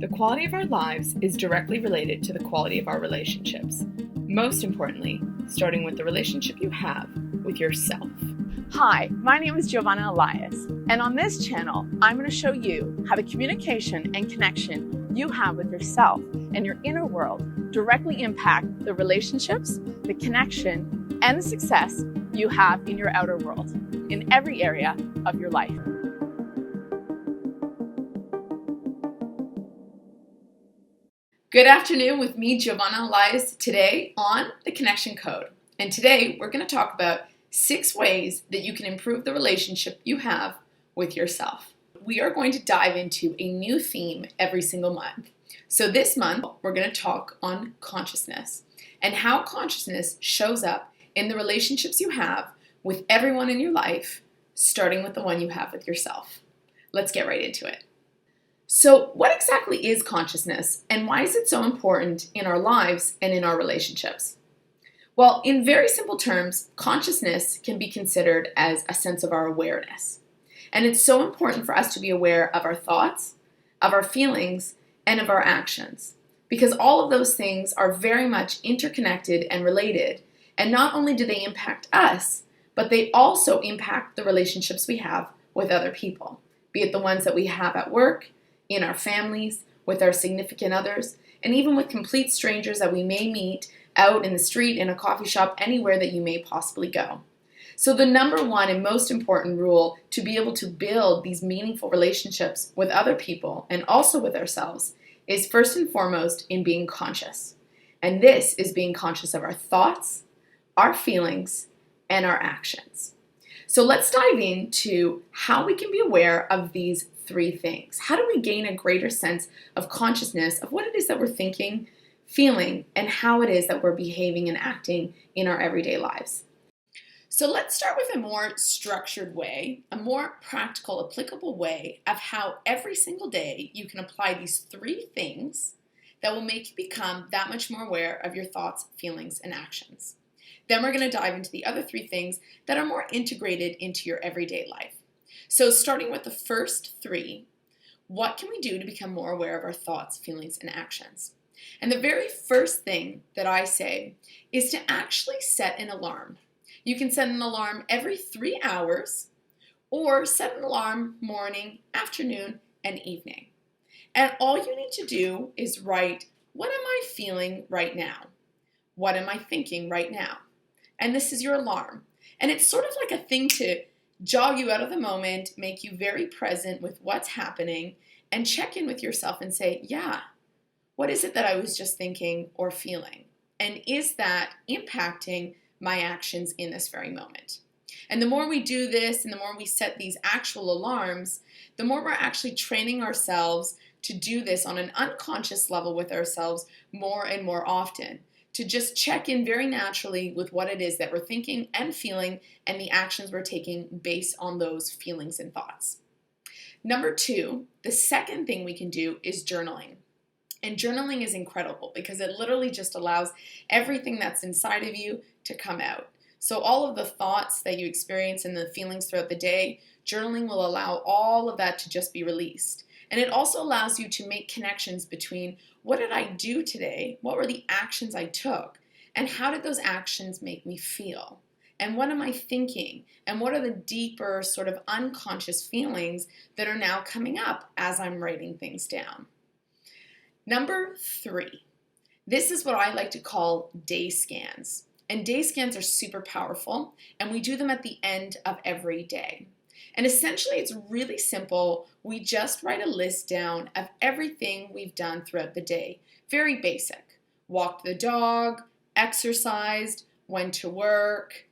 The quality of our lives is directly related to the quality of our relationships. Most importantly, starting with the relationship you have with yourself. Hi, my name is Giovanna Elias, and on this channel, I'm going to show you how the communication and connection you have with yourself and your inner world directly impact the relationships, the connection, and the success you have in your outer world, in every area of your life. Good afternoon with me, Giovanna Elias, today on The Connection Code. And today we're going to talk about 6 ways that you can improve the relationship you have with yourself. We are going to dive into a new theme every single month. So this month, we're going to talk on consciousness and how consciousness shows up in the relationships you have with everyone in your life, starting with the one you have with yourself. Let's get right into it. So what exactly is consciousness, and why is it so important in our lives and in our relationships? Well, in very simple terms, consciousness can be considered as a sense of our awareness. And it's so important for us to be aware of our thoughts, of our feelings, and of our actions. Because all of those things are very much interconnected and related. And not only do they impact us, but they also impact the relationships we have with other people. Be it the ones that we have at work, in our families, with our significant others, and even with complete strangers that we may meet out in the street, in a coffee shop, anywhere that you may possibly go. So the number one and most important rule to be able to build these meaningful relationships with other people and also with ourselves is first and foremost in being conscious. And this is being conscious of our thoughts, our feelings, and our actions. So let's dive into how we can be aware of these 3 things. How do we gain a greater sense of consciousness of what it is that we're thinking, feeling, and how it is that we're behaving and acting in our everyday lives? So let's start with a more structured way, a more practical, applicable way of how every single day you can apply these 3 things that will make you become that much more aware of your thoughts, feelings, and actions. Then we're going to dive into the other 3 things that are more integrated into your everyday life. So starting with the first 3, what can we do to become more aware of our thoughts, feelings, and actions? And the very first thing that I say is to actually set an alarm. You can set an alarm every 3 hours or set an alarm morning, afternoon, and evening. And all you need to do is write, what am I feeling right now? What am I thinking right now? And this is your alarm. And it's sort of like a thing to jog you out of the moment, make you very present with what's happening, and check in with yourself and say, yeah, what is it that I was just thinking or feeling? And is that impacting my actions in this very moment? And the more we do this and the more we set these actual alarms, the more we're actually training ourselves to do this on an unconscious level with ourselves more and more often. To just check in very naturally with what it is that we're thinking and feeling and the actions we're taking based on those feelings and thoughts. Number 2, the second thing we can do is journaling. And journaling is incredible because it literally just allows everything that's inside of you to come out. So all of the thoughts that you experience and the feelings throughout the day, journaling will allow all of that to just be released. And it also allows you to make connections between what did I do today, what were the actions I took, and how did those actions make me feel? And what am I thinking? And what are the deeper sort of unconscious feelings that are now coming up as I'm writing things down? Number 3, this is what I like to call day scans. And day scans are super powerful, and we do them at the end of every day. And essentially, it's really simple. We just write a list down of everything we've done throughout the day. Very basic. Walked the dog, exercised, went to work,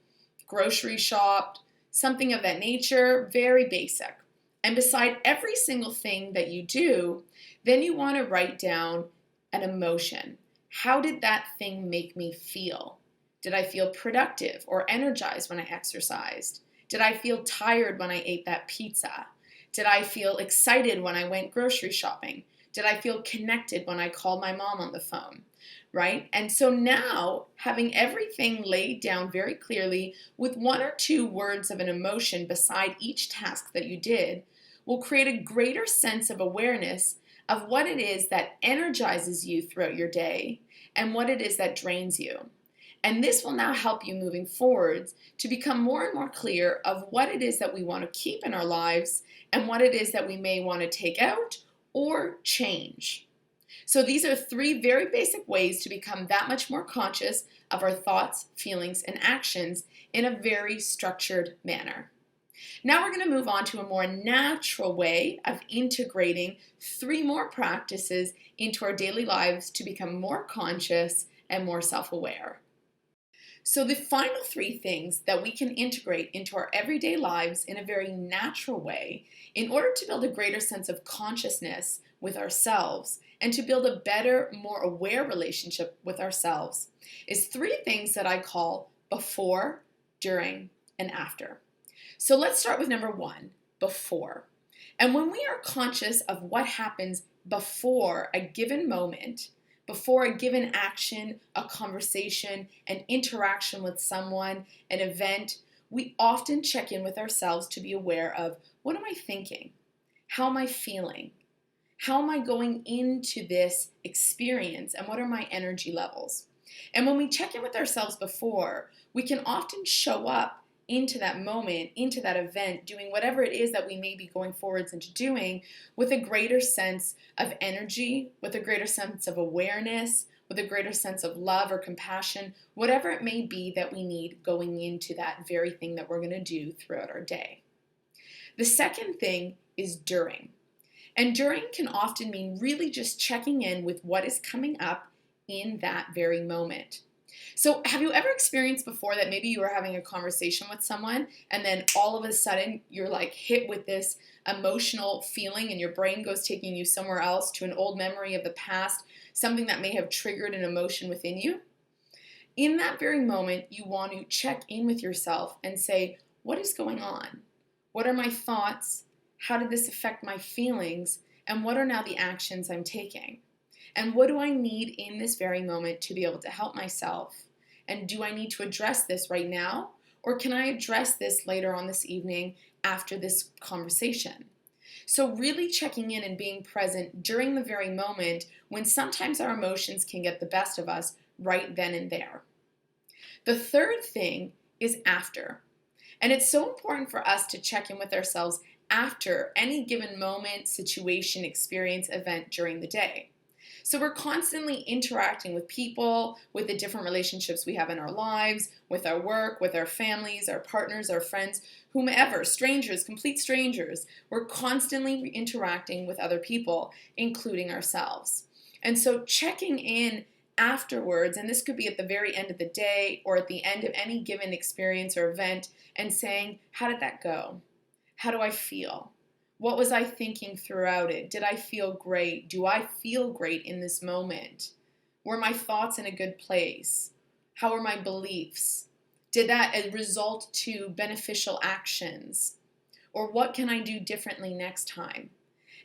grocery shopped, something of that nature. Very basic. And beside every single thing that you do, then you want to write down an emotion. How did that thing make me feel? Did I feel productive or energized when I exercised? Did I feel tired when I ate that pizza? Did I feel excited when I went grocery shopping? Did I feel connected when I called my mom on the phone? Right? And so now, having everything laid down very clearly with 1 or 2 words of an emotion beside each task that you did will create a greater sense of awareness of what it is that energizes you throughout your day and what it is that drains you. And this will now help you moving forwards to become more and more clear of what it is that we want to keep in our lives and what it is that we may want to take out or change. So these are 3 very basic ways to become that much more conscious of our thoughts, feelings, and actions in a very structured manner. Now we're going to move on to a more natural way of integrating 3 more practices into our daily lives to become more conscious and more self-aware. So the final 3 things that we can integrate into our everyday lives in a very natural way in order to build a greater sense of consciousness with ourselves and to build a better, more aware relationship with ourselves is 3 things that I call before, during, and after. So let's start with number 1, before. And when we are conscious of what happens before a given moment, before a given action, a conversation, an interaction with someone, an event, we often check in with ourselves to be aware of, what am I thinking? How am I feeling? How am I going into this experience? And what are my energy levels? And when we check in with ourselves before, we can often show up into that moment, into that event, doing whatever it is that we may be going forwards into doing with a greater sense of energy, with a greater sense of awareness, with a greater sense of love or compassion, whatever it may be that we need going into that very thing that we're going to do throughout our day. The second thing is during. And during can often mean really just checking in with what is coming up in that very moment. So have you ever experienced before that maybe you were having a conversation with someone and then all of a sudden you're like hit with this emotional feeling and your brain goes taking you somewhere else to an old memory of the past, something that may have triggered an emotion within you? In that very moment, you want to check in with yourself and say, what is going on? What are my thoughts? How did this affect my feelings? And what are now the actions I'm taking? And what do I need in this very moment to be able to help myself? And do I need to address this right now? Or can I address this later on this evening after this conversation? So really checking in and being present during the very moment when sometimes our emotions can get the best of us right then and there. The third thing is after. And it's so important for us to check in with ourselves after any given moment, situation, experience, event during the day. So we're constantly interacting with people, with the different relationships we have in our lives, with our work, with our families, our partners, our friends, whomever, strangers, complete strangers. We're constantly interacting with other people, including ourselves. And so checking in afterwards, and this could be at the very end of the day or at the end of any given experience or event, and saying, how did that go? How do I feel? What was I thinking throughout it? Did I feel great? Do I feel great in this moment? Were my thoughts in a good place? How are my beliefs? Did that result to beneficial actions? Or what can I do differently next time?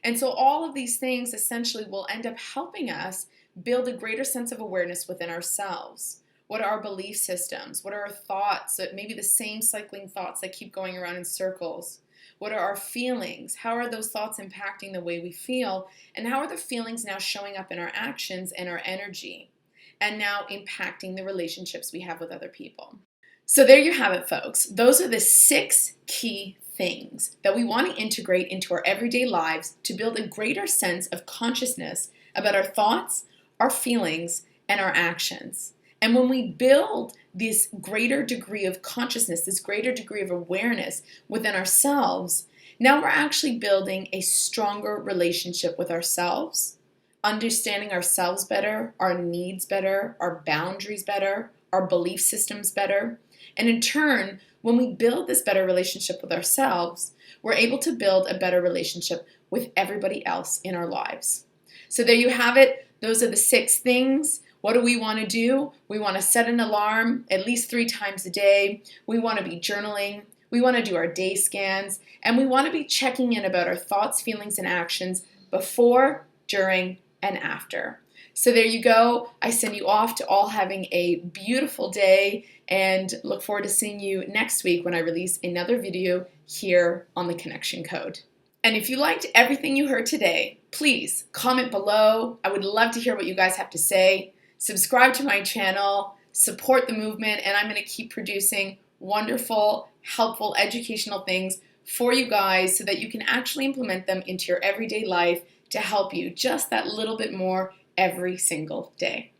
And so all of these things essentially will end up helping us build a greater sense of awareness within ourselves. What are our belief systems? What are our thoughts? Maybe the same cycling thoughts that keep going around in circles. What are our feelings? How are those thoughts impacting the way we feel? And how are the feelings now showing up in our actions and our energy? And now impacting the relationships we have with other people. So there you have it, folks. Those are the 6 key things that we want to integrate into our everyday lives to build a greater sense of consciousness about our thoughts, our feelings, and our actions. And when we build this greater degree of consciousness, this greater degree of awareness within ourselves, now we're actually building a stronger relationship with ourselves, understanding ourselves better, our needs better, our boundaries better, our belief systems better. And in turn, when we build this better relationship with ourselves, we're able to build a better relationship with everybody else in our lives. So there you have it. Those are the 6 things. What do we want to do? We want to set an alarm at least 3 times a day. We want to be journaling. We want to do our day scans. And we want to be checking in about our thoughts, feelings, and actions before, during, and after. So there you go. I send you off to all having a beautiful day and look forward to seeing you next week when I release another video here on the Connection Code. And if you liked everything you heard today, please comment below. I would love to hear what you guys have to say. Subscribe to my channel, support the movement, and I'm going to keep producing wonderful, helpful, educational things for you guys so that you can actually implement them into your everyday life to help you just that little bit more every single day.